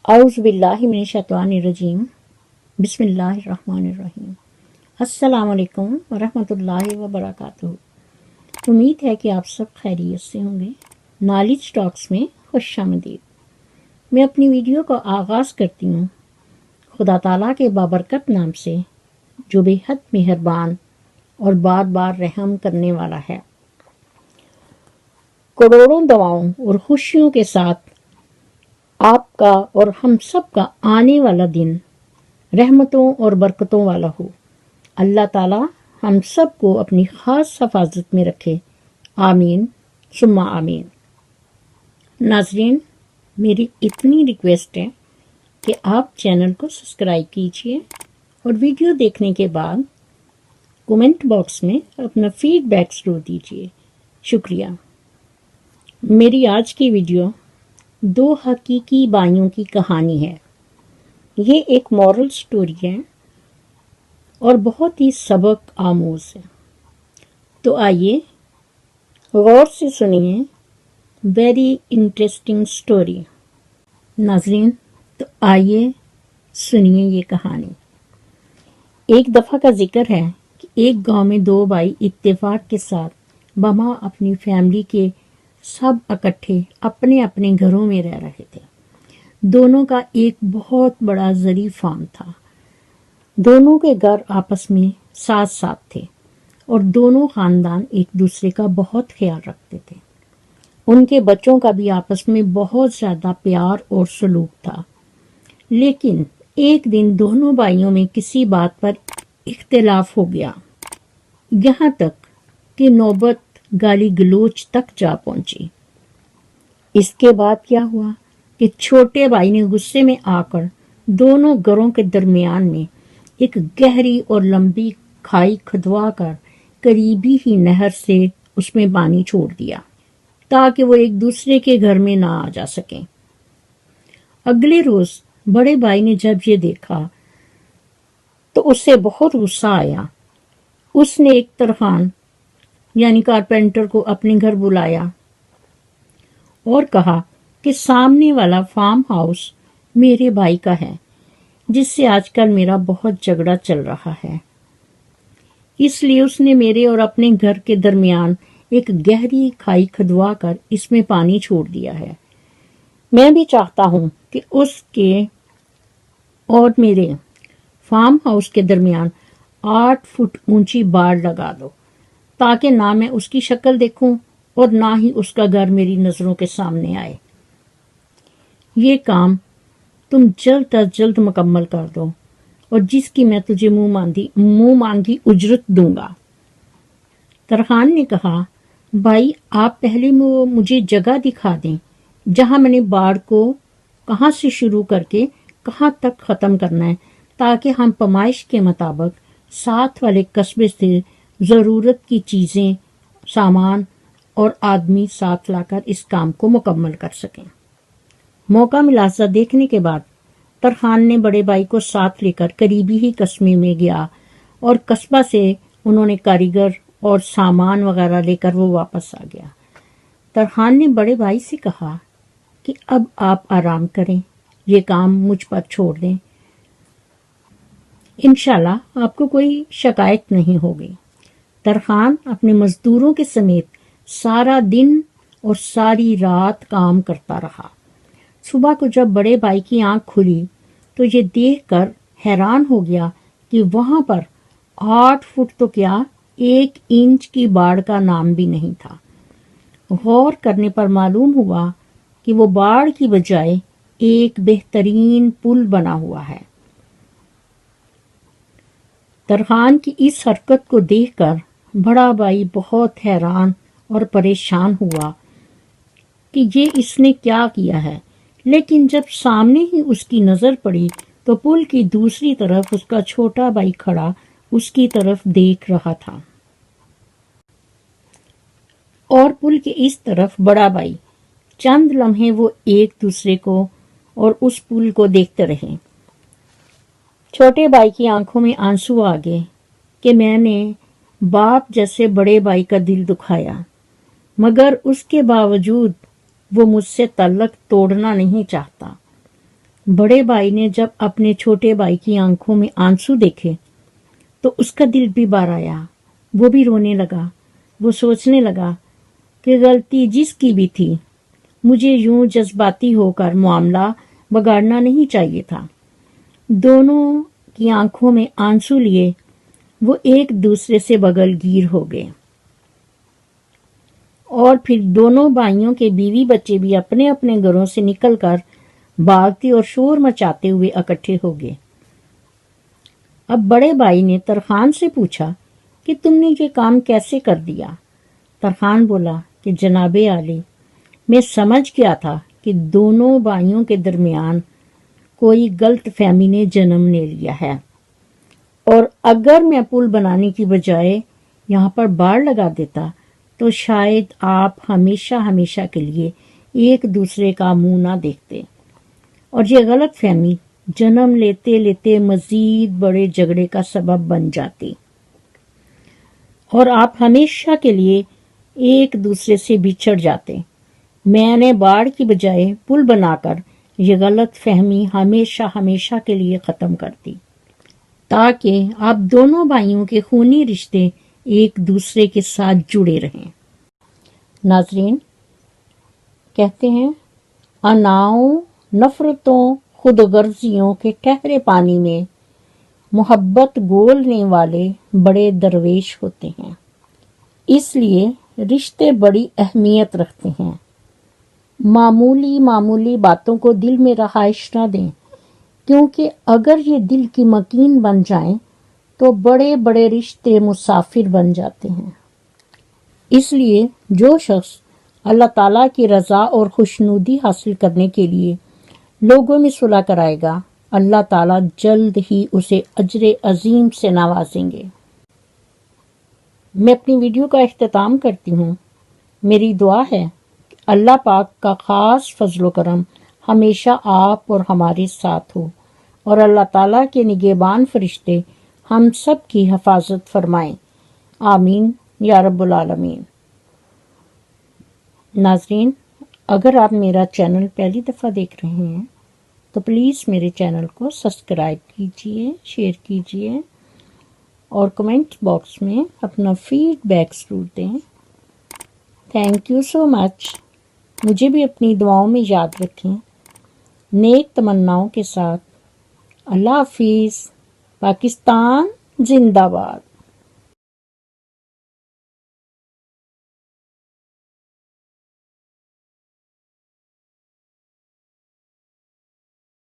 औज़ु बिल्लाहि मिनश्शैतानिर्रजीम बिस्मिल्लाहिर्रहमानिर्रहीम। अस्सलामु अलैकुम वरहमतुल्लाहि वबरकातुहू। उम्मीद है कि आप सब खैरियत से होंगे। नॉलेज टॉक्स में खुशामदीद। मैं अपनी वीडियो का आगाज़ करती हूँ खुदा ताला के बाबरकत नाम से, जो बेहद मेहरबान और बार बार रहम करने वाला है। करोड़ों दवाओं और खुशियों के साथ आपका और हम सब का आने वाला दिन रहमतों और बरकतों वाला हो। अल्लाह ताला हम सब को अपनी ख़ास हिफाजत में रखे। आमीन सुम्मा आमीन। नाज़रीन, मेरी इतनी रिक्वेस्ट है कि आप चैनल को सब्सक्राइब कीजिए और वीडियो देखने के बाद कमेंट बॉक्स में अपना फीडबैक ज़रूर दीजिए। शुक्रिया। मेरी आज की वीडियो दो हकीकी बाइयों की कहानी है। ये एक मॉरल स्टोरी है और बहुत ही सबक आमूज है। तो आइए गौर से सुनिए वेरी इंटरेस्टिंग स्टोरी। नाज़रीन, तो आइए सुनिए ये कहानी। एक दफ़ा का जिक्र है कि एक गांव में दो भाई इत्तेफाक के साथ बमा अपनी फैमिली के सब इकट्ठे अपने अपने घरों में रह रहे थे। दोनों का एक बहुत बड़ा ज़री फार्म था। दोनों के घर आपस में साथ साथ थे और दोनों खानदान एक दूसरे का बहुत ख्याल रखते थे। उनके बच्चों का भी आपस में बहुत ज़्यादा प्यार और सलूक था। लेकिन एक दिन दोनों भाइयों में किसी बात पर इख्तिलाफ हो गया, यहाँ तक कि नौबत गाली गलोच तक जा पहुंची। इसके बाद क्या हुआ कि छोटे भाई ने गुस्से में आकर दोनों घरों के दरमियान में एक गहरी और लंबी खाई खुदवा कर करीबी ही नहर से उसमें पानी छोड़ दिया ताकि वो एक दूसरे के घर में ना आ जा सकें। अगले रोज बड़े भाई ने जब ये देखा तो उससे बहुत गुस्सा आया। उसने एक तरखान यानी कारपेंटर को अपने घर बुलाया और कहा कि सामने वाला फार्म हाउस मेरे भाई का है, जिससे आजकल मेरा बहुत झगड़ा चल रहा है। इसलिए उसने मेरे और अपने घर के दरमियान एक गहरी खाई खुदवा कर इसमें पानी छोड़ दिया है। मैं भी चाहता हूं कि उसके और मेरे फार्म हाउस के दरमियान 8 फुट ऊंची बाड़ लगा दो, ताकि ना मैं उसकी शक्ल देखूं और ना ही उसका घर मेरी नजरों के सामने आए। ये काम तुम जल्द अज जल्द मुकम्मल कर दो और जिसकी मैं तुझे मुंह मांगी उजरत दूंगा। तरखान ने कहा, भाई आप पहले मुझे जगह दिखा दें जहां मैंने बाड़ को कहां से शुरू करके कहां तक खत्म करना है, ताकि हम पैमाइश के मुताबिक साथ वाले कस्बे से ज़रूरत की चीज़ें, सामान और आदमी साथ लाकर इस काम को मुकम्मल कर सकें। मौका मिलासा देखने के बाद तरखान ने बड़े भाई को साथ लेकर करीबी ही कस्बे में गया और कस्बा से उन्होंने कारीगर और सामान वगैरह लेकर वो वापस आ गया। तरखान ने बड़े भाई से कहा कि अब आप आराम करें, ये काम मुझ पर छोड़ दें, इंशाल्लाह आपको कोई शिकायत नहीं होगी। तरखान अपने मजदूरों के समेत सारा दिन और सारी रात काम करता रहा। सुबह को जब बड़े भाई की आंख खुली तो ये देखकर हैरान हो गया कि वहां पर 8 फुट तो क्या 1 इंच की बाड़ का नाम भी नहीं था। गौर करने पर मालूम हुआ कि वो बाड़ की बजाय एक बेहतरीन पुल बना हुआ है। तरखान की इस हरकत को देखकर बड़ा भाई बहुत हैरान और परेशान हुआ कि ये इसने क्या किया है। लेकिन जब सामने ही उसकी नजर पड़ी तो पुल की दूसरी तरफ उसका छोटा भाई खड़ा उसकी तरफ देख रहा था और पुल के इस तरफ बड़ा भाई। चंद लम्हे वो एक दूसरे को और उस पुल को देखते रहे। छोटे भाई की आंखों में आंसू आ गए कि मैंने बाप जैसे बड़े भाई का दिल दुखाया, मगर उसके बावजूद वो मुझसे तल्लक तोड़ना नहीं चाहता। बड़े भाई ने जब अपने छोटे भाई की आंखों में आंसू देखे तो उसका दिल भी बाहर आया। वो भी रोने लगा। वो सोचने लगा कि गलती जिसकी भी थी, मुझे यूं जज्बाती होकर मामला बिगाड़ना नहीं चाहिए था। दोनों की आंखों में आंसू लिए वो एक दूसरे से बगलगीर हो गए और फिर दोनों भाइयों के बीवी बच्चे भी अपने अपने घरों से निकलकर भागते और शोर मचाते हुए इकट्ठे हो गए। अब बड़े भाई ने तरखान से पूछा कि तुमने ये काम कैसे कर दिया। तरखान बोला कि जनाबे आली, मैं समझ गया था कि दोनों भाइयों के दरमियान कोई गलत फहमी ने जन्म ले लिया है और अगर मैं पुल बनाने की बजाय यहाँ पर बाड़ लगा देता तो शायद आप हमेशा हमेशा के लिए एक दूसरे का मुंह ना देखते और ये गलत फहमी जन्म लेते लेते मजीद बड़े झगड़े का सबब बन जाती और आप हमेशा के लिए एक दूसरे से बिछड़ जाते। मैंने बाढ़ की बजाय पुल बनाकर ये गलत फहमी हमेशा हमेशा के लिए ख़त्म कर दी ताकि आप दोनों भाइयों के खूनी रिश्ते एक दूसरे के साथ जुड़े रहें। नाजरीन, कहते हैं अनाओं नफरतों खुदगर्जियों के गहरे पानी में मोहब्बत घोलने वाले बड़े दरवेश होते हैं, इसलिए रिश्ते बड़ी अहमियत रखते हैं। मामूली मामूली बातों को दिल में रहाइश न दें, क्योंकि अगर ये दिल की मकीन बन जाएं तो बड़े बड़े रिश्ते मुसाफिर बन जाते हैं। इसलिए जो शख्स अल्लाह ताला की रज़ा और खुशनुदी हासिल करने के लिए लोगों में सुलह कराएगा, अल्लाह ताला जल्द ही उसे अजर अजीम से नवाजेंगे। मैं अपनी वीडियो का इख्तिताम करती हूँ। मेरी दुआ है कि अल्लाह पाक का ख़ास फजल करम हमेशा आप और हमारे साथ हो और अल्लाह ताला के निगहबान फरिश्ते हम सब की हिफाजत फरमाएं। आमीन या रब्बुल आलमीन। नाजरीन, अगर आप मेरा चैनल पहली दफ़ा देख रहे हैं तो प्लीज़ मेरे चैनल को सब्सक्राइब कीजिए, शेयर कीजिए और कमेंट बॉक्स में अपना फीडबैक ज़रूर दें। Thank you so much. मुझे भी अपनी दुआओं में याद रखें। नेक तमन्नाओं के साथ अल्लाह हाफिज़। पाकिस्तान जिंदाबाद।